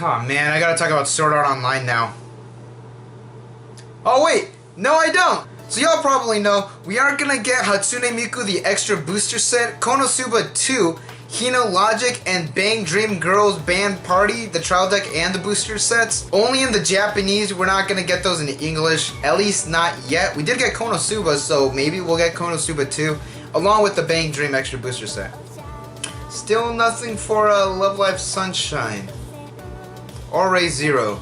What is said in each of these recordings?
Oh man, I gotta talk about Sword Art Online now. Oh wait, no I don't! So y'all probably know, we are gonna get Hatsune Miku the extra booster set, Konosuba 2, Hina Logic, and Bang Dream Girls Band Party, the trial deck and the booster sets. Only in the Japanese, we're not gonna get those in English, at least not yet. We did get Konosuba, so maybe we'll get Konosuba 2, along with the Bang Dream extra booster set. Still nothing for Love Live Sunshine. Or Ray Zero.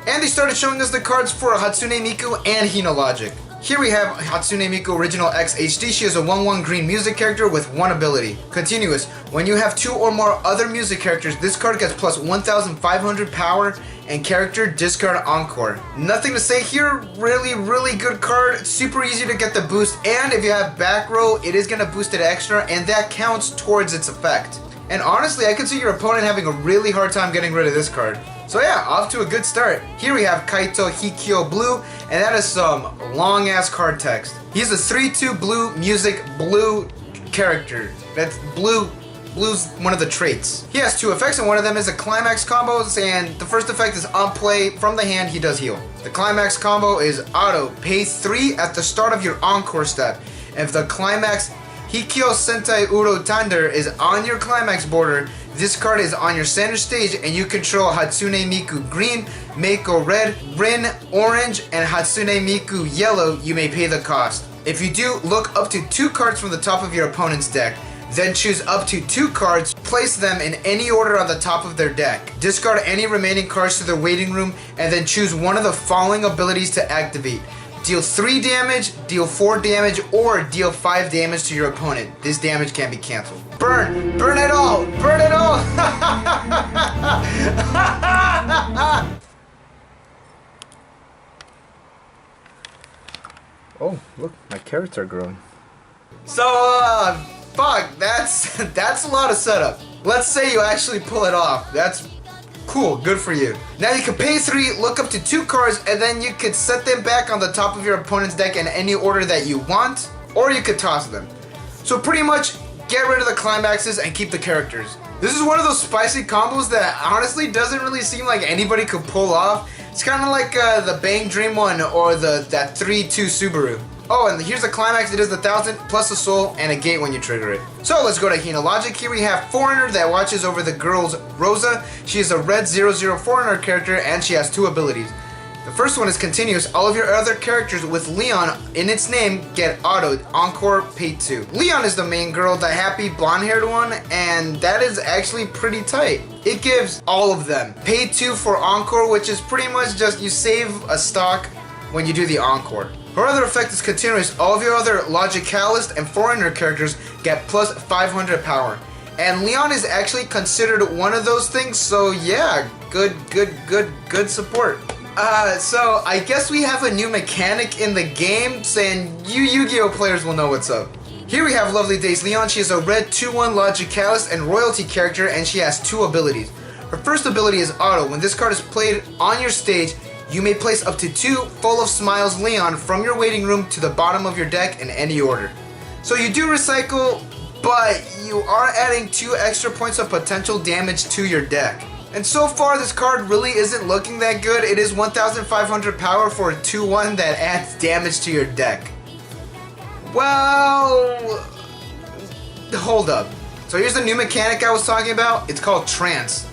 And they started showing us the cards for Hatsune Miku and Hina Logic. Here we have Hatsune Miku Original X HD. She is a 1/1 green music character with one ability. Continuous. When you have 2 or more other music characters, this card gets plus 1500 power and character discard encore. Nothing to say here. Really good card. Super easy to get the boost, and if you have back row, it is going to boost it extra, and that counts towards its effect. And honestly, I could see your opponent having a really hard time getting rid of this card. So yeah, off to a good start. Here we have Kaito Kikyo Blue, and that is some long ass card text. He's a 3/2 blue music blue character. That's blue. Blue's one of the traits. He has 2 effects, and one of them is a Climax Combo, and the first effect is on play from the hand, he does heal. The Climax Combo is auto. Pay 3 at the start of your encore step. If the Climax Hikyo Sentai Uro Thunder is on your Climax border, this card is on your center stage and you control Hatsune Miku green, Meiko red, Rin orange, and Hatsune Miku yellow, you may pay the cost. If you do, look up to 2 cards from the top of your opponent's deck. Then choose up to 2 cards, place them in any order on the top of their deck. Discard any remaining cards to their waiting room, and then choose one of the following abilities to activate. Deal 3 damage, deal 4 damage, or deal 5 damage to your opponent. This damage can be cancelled. Burn! Burn it all! Burn it all! Oh, look, my carrots are growing. So, fuck, that's a lot of setup. Let's say you actually pull it off. That's cool, good for you. Now you can pay 3, look up to 2 cards, and then you could set them back on the top of your opponent's deck in any order that you want, or you could toss them. So pretty much, get rid of the climaxes and keep the characters. This is one of those spicy combos that honestly doesn't really seem like anybody could pull off. It's kind of like the Bang Dream one or that 3/2 Subaru. Oh, and here's the climax. It is the 1000 plus a soul and a gate when you trigger it. So let's go to Hina Logic. Here we have Foreigner that watches over the girls Rosa. She is a red 0/0 Foreigner character and she has 2 abilities. The first one is continuous. All of your other characters with Leon in its name get autoed. Encore, pay 2. Leon is the main girl, the happy blonde-haired one, and that is actually pretty tight. It gives all of them. Pay 2 for Encore, which is pretty much just you save a stock when you do the Encore. Her other effect is continuous. All of your other Logicalist and Foreigner characters get plus 500 power. And Leon is actually considered one of those things, so yeah, good support. So I guess we have a new mechanic in the game, and you Yu-Gi-Oh players will know what's up. Here we have Lovely Days Leon. She is a red 2/1 Logicalist and Royalty character, and she has 2 abilities. Her first ability is Auto. When this card is played on your stage, you may place up to 2 Full of Smiles Leon from your waiting room to the bottom of your deck in any order. So you do recycle, but you are adding 2 extra points of potential damage to your deck. And so far this card really isn't looking that good. It is 1500 power for a 2/1 that adds damage to your deck. Well, hold up. So here's the new mechanic I was talking about. It's called Trance.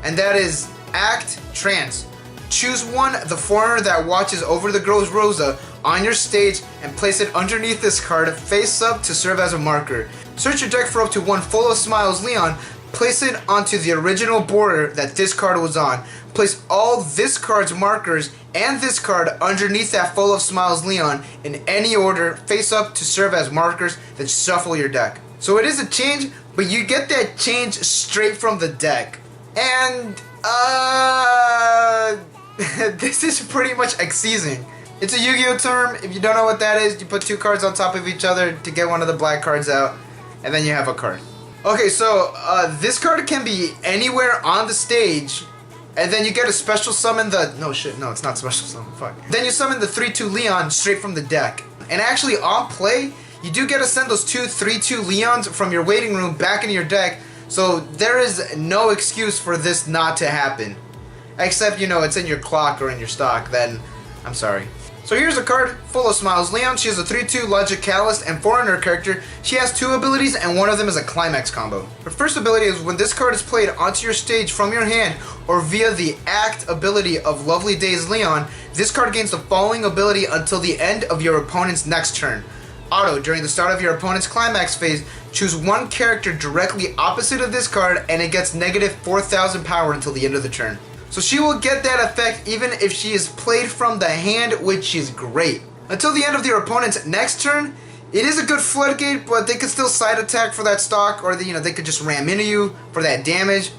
And that is Act Trance. Choose one, the Foreigner that watches over the girl's Rosa, on your stage and place it underneath this card face up to serve as a marker. Search your deck for up to 1 Full of Smiles Leon. Place it onto the original border that this card was on. Place all this card's markers and this card underneath that Full of Smiles Leon in any order face up to serve as markers, then shuffle your deck. So it is a change, but you get that change straight from the deck. And this is pretty much Xseizing. It's a Yu-Gi-Oh term. If you don't know what that is, you put 2 cards on top of each other to get one of the black cards out, and then you have a card. Okay, so this card can be anywhere on the stage, and then you get a special summon the... No, it's not special summon, fuck. Then you summon the 3/2 Leon straight from the deck. And actually, on play, you do get to send those 2 3/2 Leons from your waiting room back into your deck, so there is no excuse for this not to happen. Except, you know, it's in your clock or in your stock, then I'm sorry. So here's a card full of smiles. Leon, she is a 3/2 Logicalist and foreigner character. She has 2 abilities and one of them is a Climax Combo. Her first ability is when this card is played onto your stage from your hand or via the act ability of Lovely Days Leon, this card gains the following ability until the end of your opponent's next turn. Auto, during the start of your opponent's climax phase, choose one character directly opposite of this card and it gets negative 4,000 power until the end of the turn. So she will get that effect even if she is played from the hand, which is great. Until the end of your opponent's next turn, it is a good floodgate, but they could still side attack for that stock, or they could just ram into you for that damage.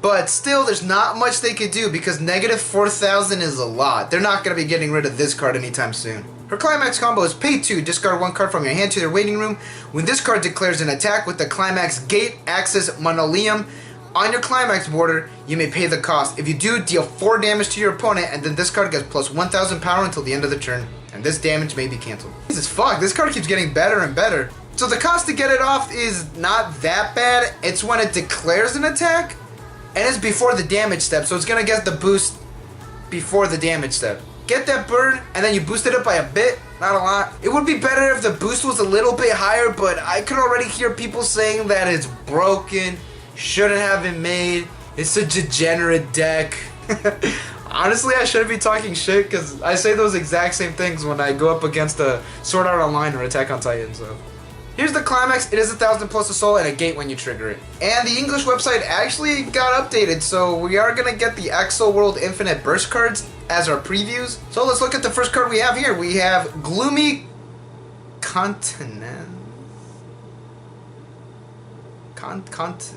But still, there's not much they could do because negative 4,000 is a lot. They're not going to be getting rid of this card anytime soon. Her Climax Combo is pay 2, discard 1 card from your hand to their waiting room. When this card declares an attack with the Climax Gate Axis Monoleum on your Climax border, you may pay the cost. If you do, deal 4 damage to your opponent, and then this card gets plus 1,000 power until the end of the turn. And this damage may be cancelled. Jesus fuck, this card keeps getting better and better. So the cost to get it off is not that bad. It's when it declares an attack, and it's before the damage step, so it's gonna get the boost before the damage step. Get that burn, and then you boost it up by a bit, not a lot. It would be better if the boost was a little bit higher, but I could already hear people saying that it's broken, shouldn't have been made, it's a degenerate deck. Honestly, I shouldn't be talking shit because I say those exact same things when I go up against a Sword Art Online or Attack on Titan, so. Here's the Climax. It is 1,000 plus a soul and a gate when you trigger it. And the English website actually got updated, so we are gonna get the Accel World Infinite Burst cards as our previews. So let's look at the first card we have here. We have Gloomy Continent. Countenance.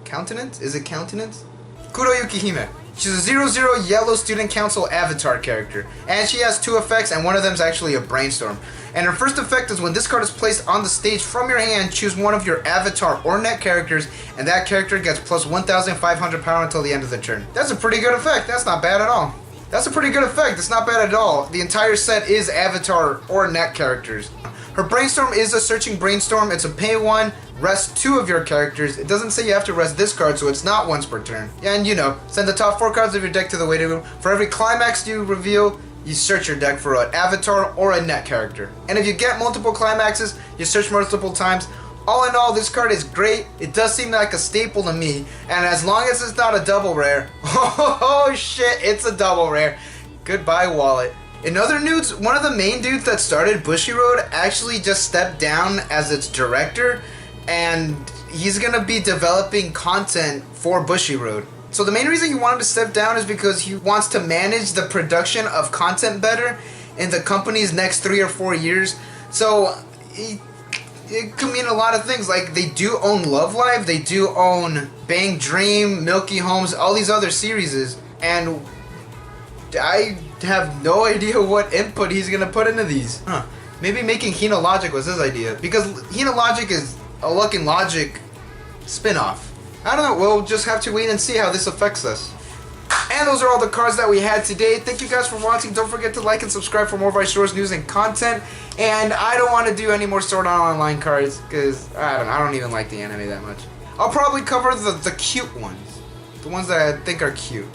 Countenance? Is it countenance? Kuroyuki Hime. She's a 0/0 Yellow Student Council avatar character. And she has 2 effects, and one of them is actually a brainstorm. And her first effect is when this card is placed on the stage from your hand, choose one of your avatar or net characters, and that character gets plus 1,500 power until the end of the turn. That's a pretty good effect. That's not bad at all. That's a pretty good effect. It's not bad at all. The entire set is avatar or net characters. Her brainstorm is a searching brainstorm. It's a pay 1, rest 2 of your characters. It doesn't say you have to rest this card, so it's not once per turn. Yeah, and send the top 4 cards of your deck to the waiting room. For every climax you reveal, you search your deck for an avatar or a net character. And if you get multiple climaxes, you search multiple times. All in all, this card is great. It does seem like a staple to me. And as long as it's not a double rare, oh shit, it's a double rare. Goodbye, wallet. In other news, one of the main dudes that started Bushiroad actually just stepped down as its director, and he's gonna be developing content for Bushiroad. So the main reason he wanted to step down is because he wants to manage the production of content better in the company's next 3 or 4 years. So it could mean a lot of things. Like, they do own Love Live, they do own Bang Dream, Milky Homes, all these other series, and I have no idea what input he's gonna put into these. Maybe making Hina Logic was his idea, because Hina Logic is a Luck and Logic spin-off. I don't know, we'll just have to wait and see how this affects us. And those are all the cards that we had today. Thank you guys for watching. Don't forget to like and subscribe for more Weiss Schwarz news and content. And I don't want to do any more Sword Art Online cards, because I don't even like the anime that much. I'll probably cover the cute ones. The ones that I think are cute.